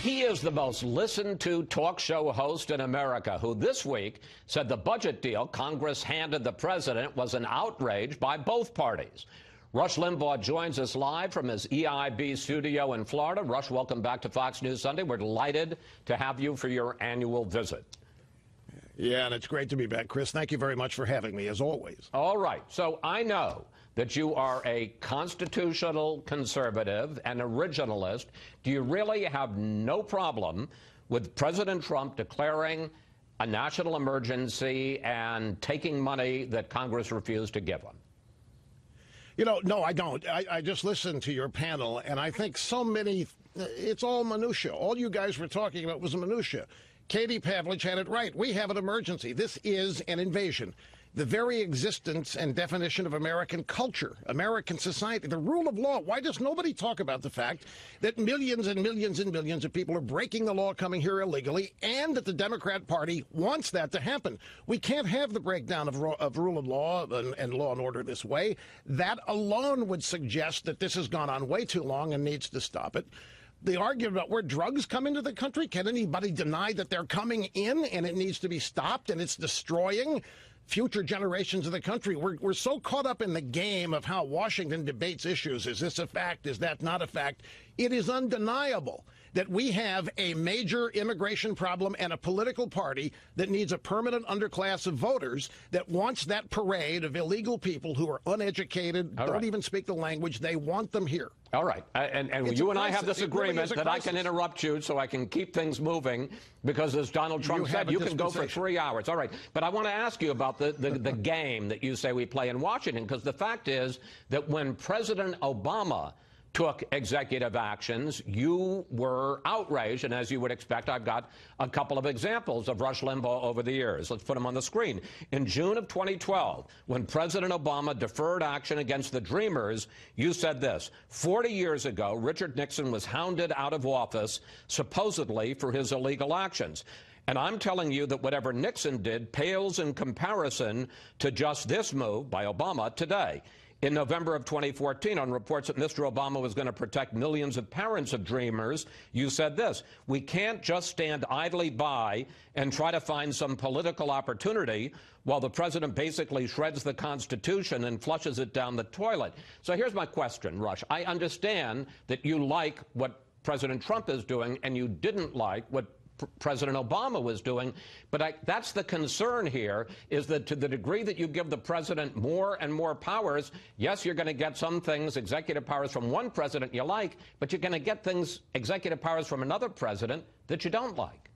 He is the most listened to talk show host in America, who this week said the budget deal Congress handed the president was an outrage by both parties. Rush Limbaugh joins us live from his EIB studio in Florida. Rush, welcome back to Fox News Sunday. We're delighted to have you for your annual visit. Yeah, and it's great to be back, Chris. Thank you very much for having me, as always. All right. So I know that you are a constitutional conservative and originalist. Do you really have no problem with President Trump declaring a national emergency and taking money that Congress refused to give him? You know, no, I don't. I just listened to your panel, and I think so many, it's all minutia. All you guys were talking about was minutia. Katie Pavlich had it right. We have an emergency. This is an invasion. The very existence and definition of American culture, American society, the rule of law. Why does nobody talk about the fact that millions and millions and millions of people are breaking the law, coming here illegally, and that the Democrat Party wants that to happen? We can't have the breakdown of rule of law and law and order this way. That alone would suggest that this has gone on way too long and needs to stop it. The argument about where drugs come into the country, can anybody deny that they're coming in and it needs to be stopped and it's destroying future generations of the country? We're so caught up in the game of how Washington debates issues. Is this a fact? Is that not a fact? It is undeniable that we have a major immigration problem and a political party that needs a permanent underclass of voters that wants that parade of illegal people who are uneducated, don't even speak the language. They want them here. All right. And you and I have this agreement that I can interrupt you so I can keep things moving because, as Donald Trump said, you can go for 3 hours. All right. But I want to ask you about the game that you say we play in Washington, because the fact is that when President Obama took executive actions, you were outraged, and as you would expect, I've got a couple of examples of Rush Limbaugh over the years. Let's put them on the screen. In June of 2012, when President Obama deferred action against the Dreamers, you said this: 40 years ago, Richard Nixon was hounded out of office, supposedly for his illegal actions. And I'm telling you that whatever Nixon did pales in comparison to just this move by Obama today. In November of 2014, on reports that Mr. Obama was going to protect millions of parents of Dreamers, you said this: we can't just stand idly by and try to find some political opportunity while the president basically shreds the Constitution and flushes it down the toilet. So here's my question, Rush. I understand that you like what President Trump is doing and you didn't like what President Obama was doing, but that's the concern here, is that to the degree that you give the president more and more powers, yes, you're going to get some things, executive powers from one president you like, but you're going to get things, executive powers from another president that you don't like.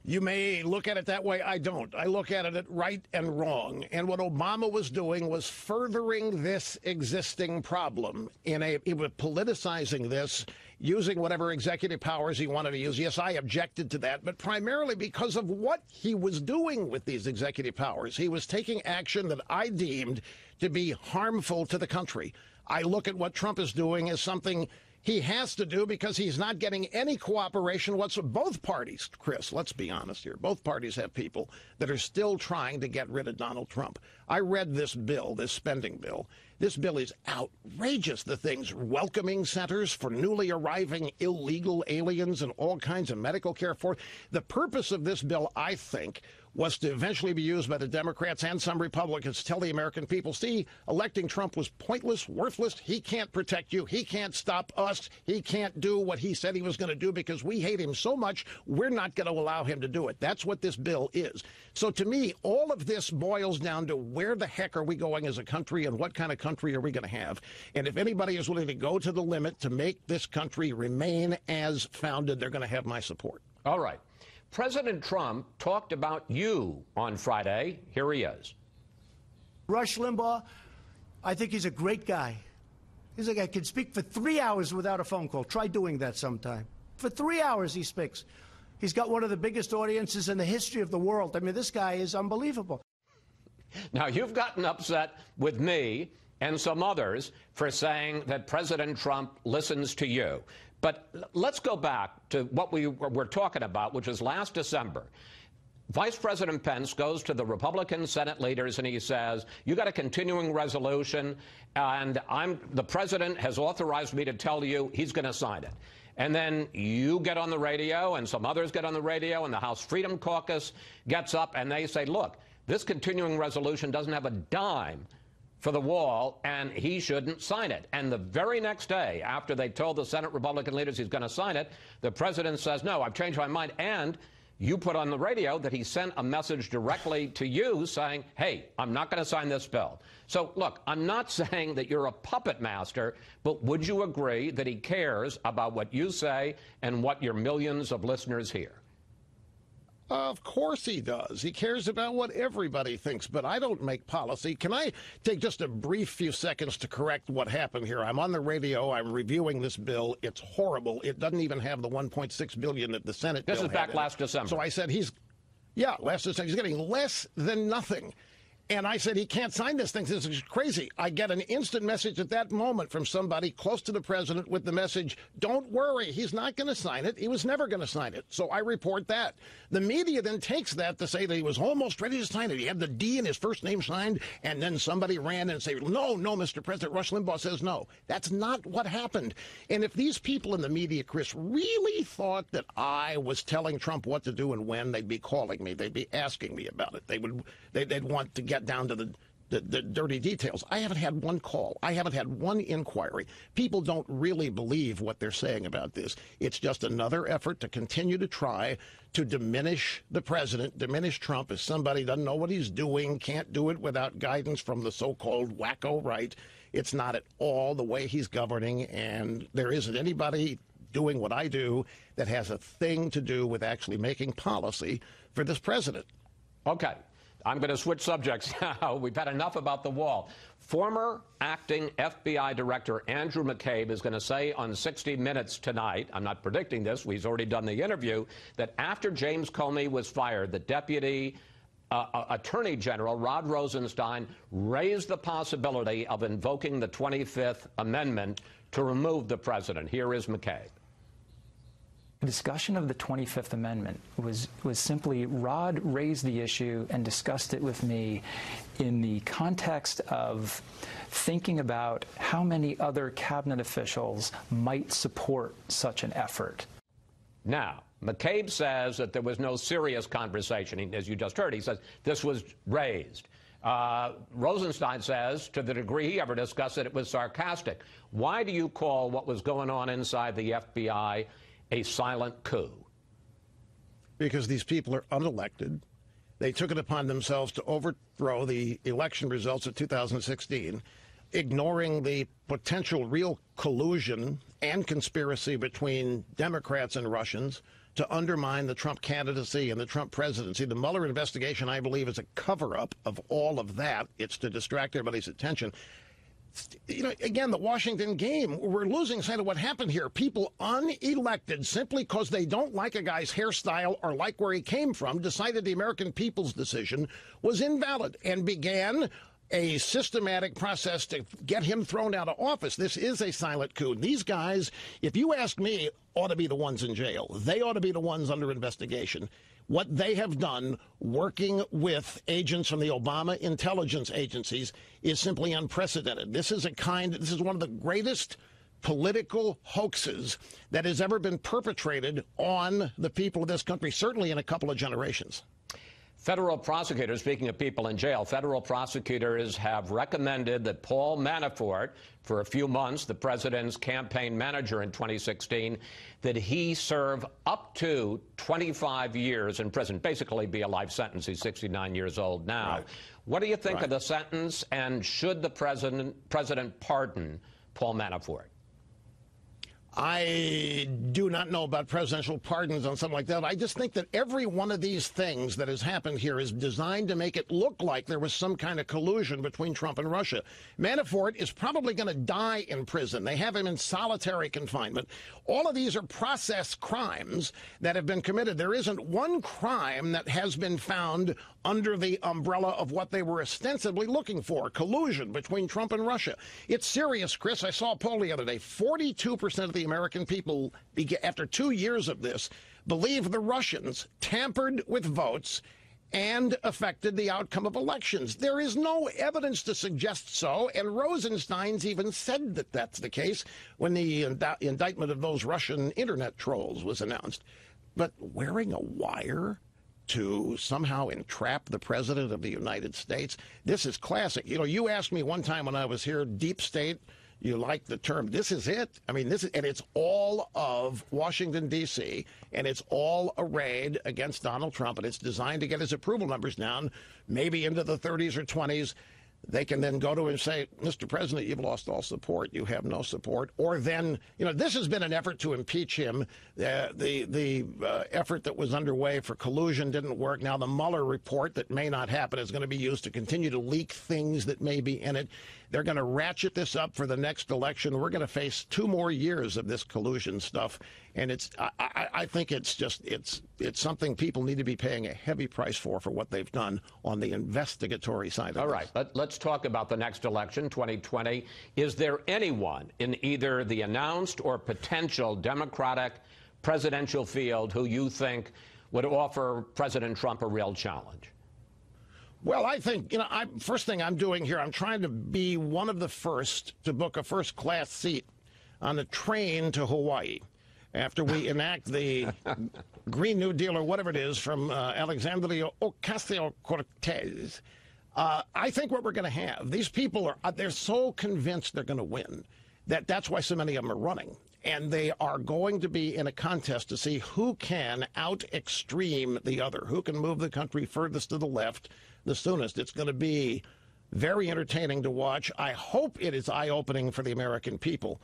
You may look at it that way. I don't. I look at it at right and wrong. And what Obama was doing was furthering this existing problem he was politicizing this, using whatever executive powers he wanted to use. Yes, I objected to that, but primarily because of what he was doing with these executive powers. He was taking action that I deemed to be harmful to the country. I look at what Trump is doing as something he has to do because he's not getting any cooperation whatsoever. Both parties, Chris, let's be honest here, both parties have people that are still trying to get rid of Donald Trump. I read this bill, this spending bill. This bill is outrageous. The thing's welcoming centers for newly arriving illegal aliens and all kinds of medical care for. The purpose of this bill, I think, was to eventually be used by the Democrats and some Republicans to tell the American people, see, electing Trump was pointless, worthless. He can't protect you. He can't stop us. He can't do what he said he was going to do because we hate him so much, we're not going to allow him to do it. That's what this bill is. So to me, all of this boils down to where the heck are we going as a country and what kind of country are we going to have? And if anybody is willing to go to the limit to make this country remain as founded, they're going to have my support. All right. President Trump talked about you on Friday. Here he is. Rush Limbaugh, I think he's a great guy. He's a guy who can speak for 3 hours without a phone call. Try doing that sometime. For 3 hours he speaks. He's got one of the biggest audiences in the history of the world. I mean, this guy is unbelievable. Now, you've gotten upset with me and some others for saying that President Trump listens to you. But let's go back to what we were talking about, which was last December. Vice President Pence goes to the Republican Senate leaders and he says, you got a continuing resolution and the president has authorized me to tell you he's going to sign it. And then you get on the radio and some others get on the radio and the House Freedom Caucus gets up and they say, look, this continuing resolution doesn't have a dime for the wall, and he shouldn't sign it. And the very next day, after they told the Senate Republican leaders he's going to sign it, the president says, no, I've changed my mind. And you put on the radio that he sent a message directly to you saying, hey, I'm not going to sign this bill. So, look, I'm not saying that you're a puppet master, but would you agree that he cares about what you say and what your millions of listeners hear? Of course he does. He cares about what everybody thinks, but I don't make policy. Can I take just a brief few seconds to correct what happened here? I'm on the radio. I'm reviewing this bill. It's horrible. It doesn't even have the $1.6 billion that the Senate bill had. This is back last December. So I said last December. He's getting less than nothing. And I said, he can't sign this thing. This is crazy. I get an instant message at that moment from somebody close to the president with the message, don't worry, he's not going to sign it. He was never going to sign it. So I report that. The media then takes that to say that he was almost ready to sign it. He had the D in his first name signed, and then somebody ran and said, no, Mr. President. Rush Limbaugh says no. That's not what happened. And if these people in the media, Chris, really thought that I was telling Trump what to do and when, they'd be calling me. They'd be asking me about it. They'd want to get down to the dirty details. I haven't had one call. I haven't had one inquiry. People don't really believe what they're saying about this. It's just another effort to continue to try to diminish the president, diminish Trump as somebody doesn't know what he's doing, can't do it without guidance from the so-called wacko right. It's not at all the way he's governing, and there isn't anybody doing what I do that has a thing to do with actually making policy for this president. Okay. I'm going to switch subjects now. We've had enough about the wall. Former acting FBI Director Andrew McCabe is going to say on 60 Minutes tonight, I'm not predicting this, he's already done the interview, that after James Comey was fired, the Deputy Attorney General Rod Rosenstein raised the possibility of invoking the 25th Amendment to remove the president. Here is McCabe. The discussion of the 25th Amendment was simply Rod raised the issue and discussed it with me in the context of thinking about how many other cabinet officials might support such an effort. Now, McCabe says that there was no serious conversation. As you just heard, he says this was raised. Rosenstein says, to the degree he ever discussed it, it was sarcastic. Why do you call what was going on inside the FBI a silent coup? Because these people are unelected. They took it upon themselves to overthrow the election results of 2016, ignoring the potential real collusion and conspiracy between Democrats and Russians to undermine the Trump candidacy and the Trump presidency. The Mueller investigation, I believe, is a cover-up of all of that. It's to distract everybody's attention. You know, again, the Washington game, we're losing sight of what happened here. People unelected simply because they don't like a guy's hairstyle or like where he came from decided the American people's decision was invalid and began a systematic process to get him thrown out of office. This is a silent coup. These guys, if you ask me, ought to be the ones in jail. They ought to be the ones under investigation. What they have done working with agents from the Obama intelligence agencies is simply unprecedented. This is one of the greatest political hoaxes that has ever been perpetrated on the people of this country, certainly in a couple of generations. Federal prosecutors, speaking of people in jail, federal prosecutors have recommended that Paul Manafort, for a few months, the president's campaign manager in 2016, that he serve up to 25 years in prison, basically be a life sentence. He's 69 years old now. Right. What do you think of the sentence, and should the president pardon Paul Manafort? I do not know about presidential pardons on something like that. I just think that every one of these things that has happened here is designed to make it look like there was some kind of collusion between Trump and Russia. Manafort is probably going to die in prison. They have him in solitary confinement. All of these are process crimes that have been committed. There isn't one crime that has been found under the umbrella of what they were ostensibly looking for, collusion between Trump and Russia. It's serious, Chris. I saw a poll the other day. 42% of the American people, after 2 years of this, believe the Russians tampered with votes and affected the outcome of elections. There is no evidence to suggest so, and Rosenstein's even said that that's the case when the indictment of those Russian internet trolls was announced. But wearing a wire to somehow entrap the president of the United States, this is classic. You know, you asked me one time when I was here, deep state, you like the term. This is it. I mean, this is, and it's all of Washington, D.C., and it's all arrayed against Donald Trump, and it's designed to get his approval numbers down, maybe into the 30s or 20s. They can then go to him and say, Mr. President, you've lost all support. You have no support. Or then, you know, this has been an effort to impeach him. The effort that was underway for collusion didn't work. Now the Mueller report that may not happen is going to be used to continue to leak things that may be in it. They're going to ratchet this up for the next election. We're going to face 2 more years of this collusion stuff. And I think it's something people need to be paying a heavy price for what they've done on the investigatory side of it. All right, let's talk about the next election, 2020. Is there anyone in either the announced or potential Democratic presidential field who you think would offer President Trump a real challenge? Well, I think, you know, first thing I'm doing here, I'm trying to be one of the first to book a first-class seat on a train to Hawaii after we enact the Green New Deal or whatever it is from Alexandria Ocasio-Cortez. I think what we're going to have, these people they're so convinced they're going to win that's why so many of them are running. And they are going to be in a contest to see who can out-extreme the other, who can move the country furthest to the left the soonest. It's going to be very entertaining to watch. I hope it is eye-opening for the American people.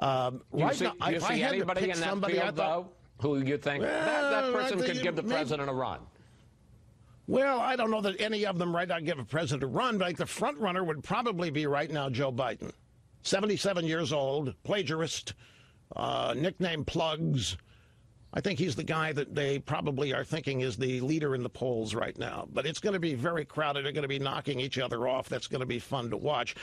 Do you see anybody in that field, though, who you think that person could give the president a run? Well, I don't know that any of them right now give a president a run, but the front runner would probably be right now Joe Biden. 77 years old, plagiarist, nickname Plugs. I think he's the guy that they probably are thinking is the leader in the polls right now. But it's going to be very crowded. They're going to be knocking each other off. That's going to be fun to watch.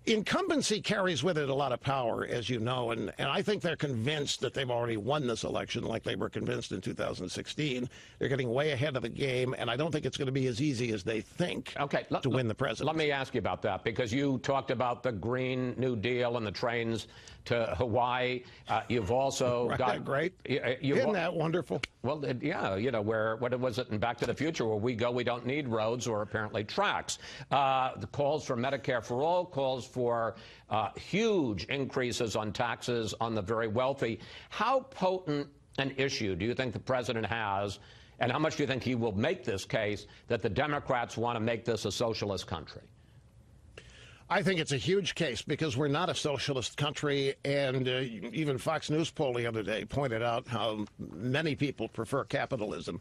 Incumbency carries with it a lot of power, as you know, and I think they're convinced that they've already won this election like they were convinced in 2016. They're getting way ahead of the game, and I don't think it's going to be as easy as they think to win the presidency. Let me ask you about that, because you talked about the Green New Deal and the trains to Hawaii. You've also got... Great. Isn't that wonderful? Well, yeah, you know, what was it in Back to the Future? Where we go, we don't need roads or apparently tracks. The calls for Medicare for all, calls for huge increases on taxes on the very wealthy. How potent an issue do you think the president has, and how much do you think he will make this case that the Democrats want to make this a socialist country? I think it's a huge case because we're not a socialist country, and even Fox News poll the other day pointed out how many people prefer capitalism.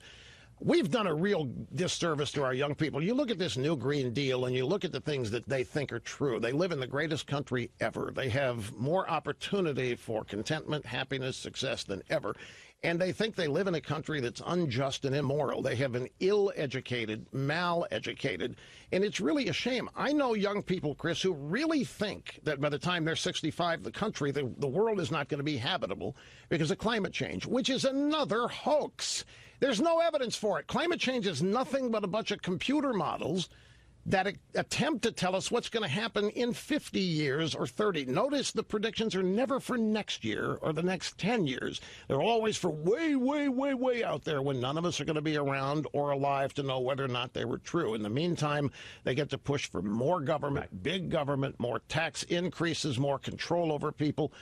We've done a real disservice to our young people. You look at this new Green Deal and you look at the things that they think are true. They live in the greatest country ever. They have more opportunity for contentment, happiness, success than ever. And they think they live in a country that's unjust and immoral. They have an ill-educated, mal-educated, and it's really a shame. I know young people, Chris, who really think that by the time they're 65, the world is not going to be habitable because of climate change, which is another hoax. There's no evidence for it. Climate change is nothing but a bunch of computer models that attempt to tell us what's going to happen in 50 years or 30. Notice the predictions are never for next year or the next 10 years. They're always for way, way, way, way out there when none of us are going to be around or alive to know whether or not they were true. In the meantime, they get to push for more government, big government, more tax increases, more control over people.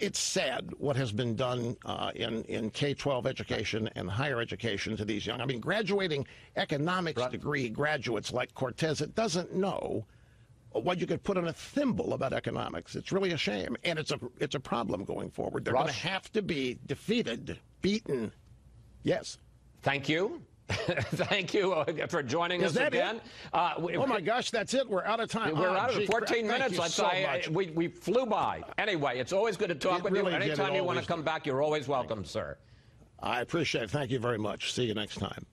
It's sad what has been done in K-12 education and higher education to these young. I mean, graduating economics degree graduates like Cortez, it doesn't know what you could put on a thimble about economics. It's really a shame, and it's a problem going forward. They're going to have to be defeated, beaten. Yes. Thank you. Thank you so joining us again. Oh, my gosh, that's it. We're out of time. We're out of 14 minutes. Let's say we flew by. Anyway, it's always good to talk with you. Anytime you want to come back, you're always welcome, sir. I appreciate it. Thank you very much. See you next time.